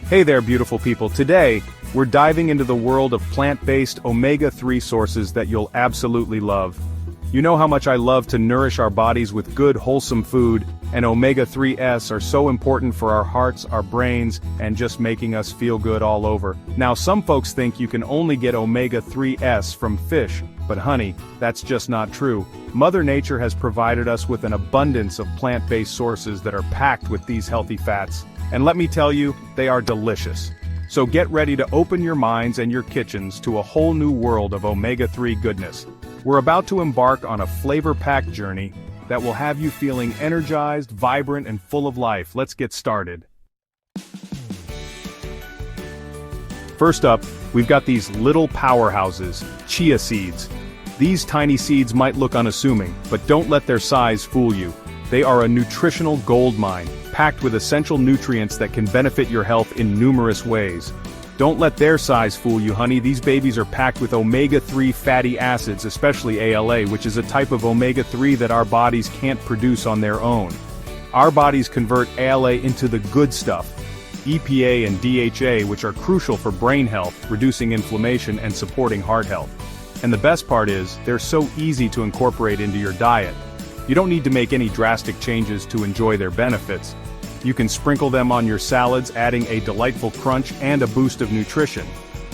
Hey there, beautiful people. Today, we're diving into the world of plant-based omega-3 sources that you'll absolutely love. You know how much I love to nourish our bodies with good, wholesome food, and omega-3s are so important for our hearts, our brains, and just making us feel good all over. Now, some folks think you can only get omega-3s from fish, but honey, that's just not true. Mother Nature has provided us with an abundance of plant-based sources that are packed with these healthy fats. And let me tell you, they are delicious. So get ready to open your minds and your kitchens to a whole new world of omega-3 goodness. We're about to embark on a flavor-packed journey that will have you feeling energized, vibrant, and full of life. Let's get started. First up, we've got these little powerhouses, chia seeds. These tiny seeds might look unassuming, but don't let their size fool you. They are a nutritional goldmine, packed with essential nutrients that can benefit your health in numerous ways. Don't let their size fool you, honey. These babies are packed with omega-3 fatty acids, especially ALA, which is a type of omega-3 that our bodies can't produce on their own. Our bodies convert ALA into the good stuff, EPA and DHA, which are crucial for brain health, reducing inflammation and supporting heart health. And the best part is, they're so easy to incorporate into your diet. You don't need to make any drastic changes to enjoy their benefits. You can sprinkle them on your salads, adding a delightful crunch and a boost of nutrition.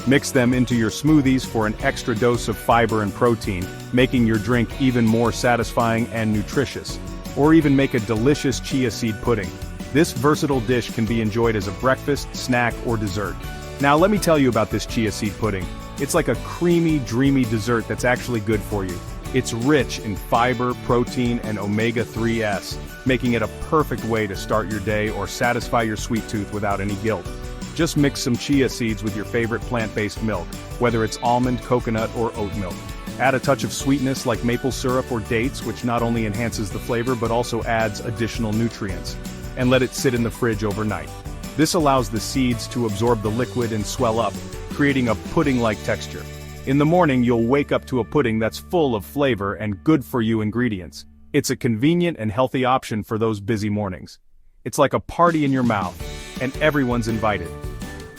Mix them into your smoothies for an extra dose of fiber and protein, making your drink even more satisfying and nutritious. Or even make a delicious chia seed pudding. This versatile dish can be enjoyed as a breakfast, snack, or dessert. Now let me tell you about this chia seed pudding. It's like a creamy, dreamy dessert that's actually good for you. It's rich in fiber, protein, and omega-3s, making it a perfect way to start your day or satisfy your sweet tooth without any guilt. Just mix some chia seeds with your favorite plant-based milk, whether it's almond, coconut, or oat milk. Add a touch of sweetness like maple syrup or dates, which not only enhances the flavor but also adds additional nutrients. And let it sit in the fridge overnight. This allows the seeds to absorb the liquid and swell up, creating a pudding-like texture. In the morning, you'll wake up to a pudding that's full of flavor and good-for-you ingredients. It's a convenient and healthy option for those busy mornings. It's like a party in your mouth, and everyone's invited.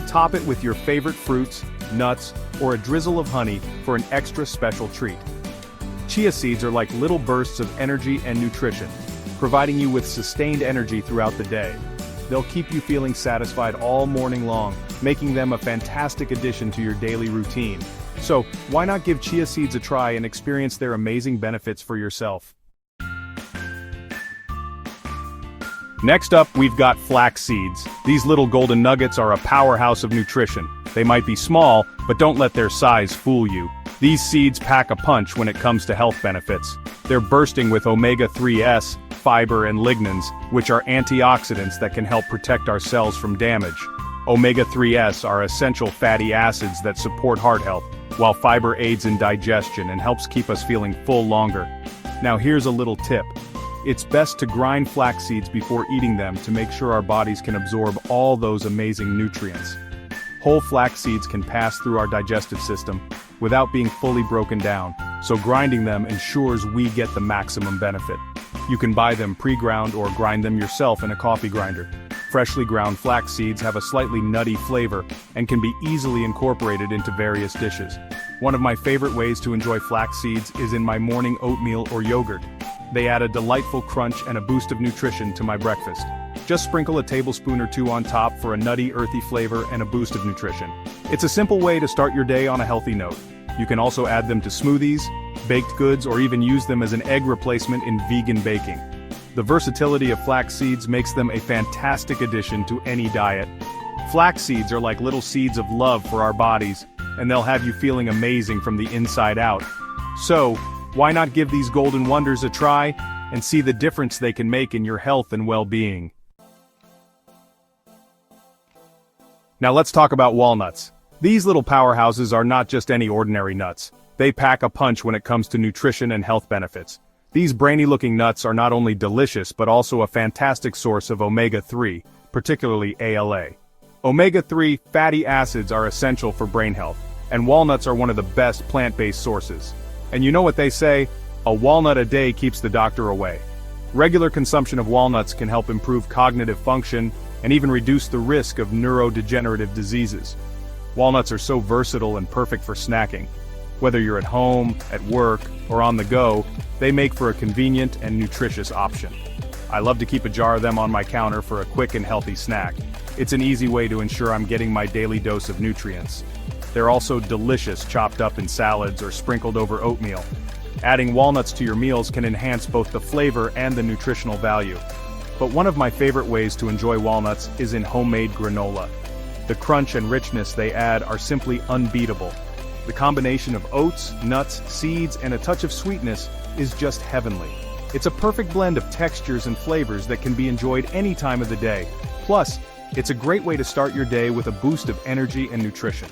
Top it with your favorite fruits, nuts, or a drizzle of honey for an extra special treat. Chia seeds are like little bursts of energy and nutrition, providing you with sustained energy throughout the day. They'll keep you feeling satisfied all morning long, making them a fantastic addition to your daily routine. So, why not give chia seeds a try and experience their amazing benefits for yourself? Next up, we've got flax seeds. These little golden nuggets are a powerhouse of nutrition. They might be small, but don't let their size fool you. These seeds pack a punch when it comes to health benefits. They're bursting with omega-3s, fiber and lignans, which are antioxidants that can help protect our cells from damage. Omega-3s are essential fatty acids that support heart health, while fiber aids in digestion and helps keep us feeling full longer. Now here's a little tip. It's best to grind flax seeds before eating them to make sure our bodies can absorb all those amazing nutrients. Whole flax seeds can pass through our digestive system without being fully broken down, so grinding them ensures we get the maximum benefit. You can buy them pre-ground or grind them yourself in a coffee grinder. Freshly ground flax seeds have a slightly nutty flavor and can be easily incorporated into various dishes. One of my favorite ways to enjoy flax seeds is in my morning oatmeal or yogurt. They add a delightful crunch and a boost of nutrition to my breakfast. Just sprinkle a tablespoon or two on top for a nutty, earthy flavor and a boost of nutrition. It's a simple way to start your day on a healthy note. You can also add them to smoothies, baked goods, or even use them as an egg replacement in vegan baking. The versatility of flax seeds makes them a fantastic addition to any diet. Flax seeds are like little seeds of love for our bodies, and they'll have you feeling amazing from the inside out. So, why not give these golden wonders a try, and see the difference they can make in your health and well-being? Now let's talk about walnuts. These little powerhouses are not just any ordinary nuts. They pack a punch when it comes to nutrition and health benefits. These brainy-looking nuts are not only delicious but also a fantastic source of omega-3, particularly ALA. Omega-3 fatty acids are essential for brain health, and walnuts are one of the best plant-based sources. And you know what they say, a walnut a day keeps the doctor away. Regular consumption of walnuts can help improve cognitive function, and even reduce the risk of neurodegenerative diseases. Walnuts are so versatile and perfect for snacking. Whether you're at home, at work, or on the go, they make for a convenient and nutritious option. I love to keep a jar of them on my counter for a quick and healthy snack. It's an easy way to ensure I'm getting my daily dose of nutrients. They're also delicious chopped up in salads or sprinkled over oatmeal. Adding walnuts to your meals can enhance both the flavor and the nutritional value. But one of my favorite ways to enjoy walnuts is in homemade granola. The crunch and richness they add are simply unbeatable. The combination of oats, nuts, seeds, and a touch of sweetness is just heavenly. It's a perfect blend of textures and flavors that can be enjoyed any time of the day. Plus, it's a great way to start your day with a boost of energy and nutrition.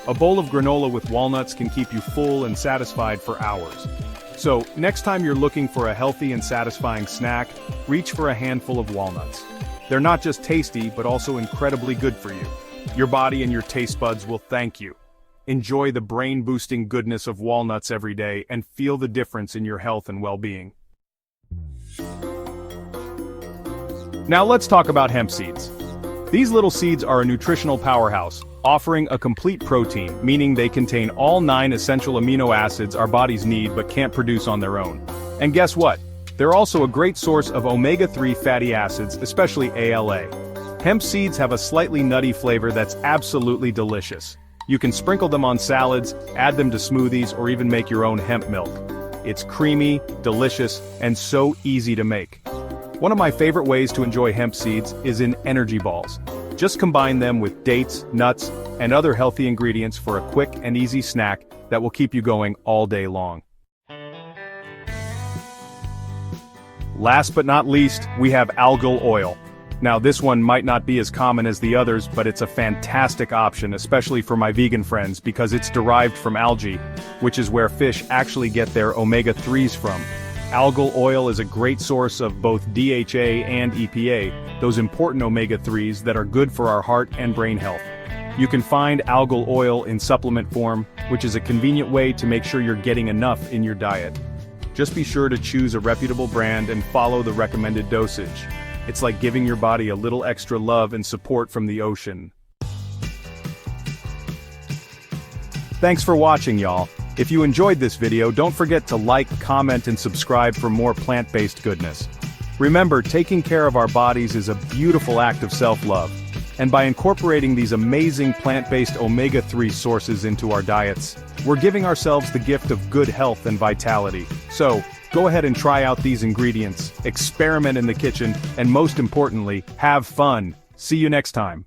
A bowl of granola with walnuts can keep you full and satisfied for hours. So, next time you're looking for a healthy and satisfying snack, reach for a handful of walnuts. They're not just tasty, but also incredibly good for you. Your body and your taste buds will thank you. Enjoy the brain-boosting goodness of walnuts every day and feel the difference in your health and well-being. Now let's talk about hemp seeds. These little seeds are a nutritional powerhouse, offering a complete protein, meaning they contain all 9 essential amino acids our bodies need but can't produce on their own. And guess what? They're also a great source of omega-3 fatty acids, especially ALA. Hemp seeds have a slightly nutty flavor that's absolutely delicious. You can sprinkle them on salads, add them to smoothies, or even make your own hemp milk. It's creamy, delicious, and so easy to make. One of my favorite ways to enjoy hemp seeds is in energy balls. Just combine them with dates, nuts, and other healthy ingredients for a quick and easy snack that will keep you going all day long. Last but not least, we have algal oil. Now this one might not be as common as the others, but it's a fantastic option, especially for my vegan friends, because it's derived from algae, which is where fish actually get their omega-3s from. Algal oil is a great source of both DHA and EPA, those important omega-3s that are good for our heart and brain health. You can find algal oil in supplement form, which is a convenient way to make sure you're getting enough in your diet. Just be sure to choose a reputable brand and follow the recommended dosage. It's like giving your body a little extra love and support from the ocean. Thanks for watching, y'all. If you enjoyed this video, don't forget to like, comment, and subscribe for more plant-based goodness. Remember, taking care of our bodies is a beautiful act of self-love. And by incorporating these amazing plant-based omega-3 sources into our diets, we're giving ourselves the gift of good health and vitality. So, go ahead and try out these ingredients, experiment in the kitchen, and most importantly, have fun. See you next time.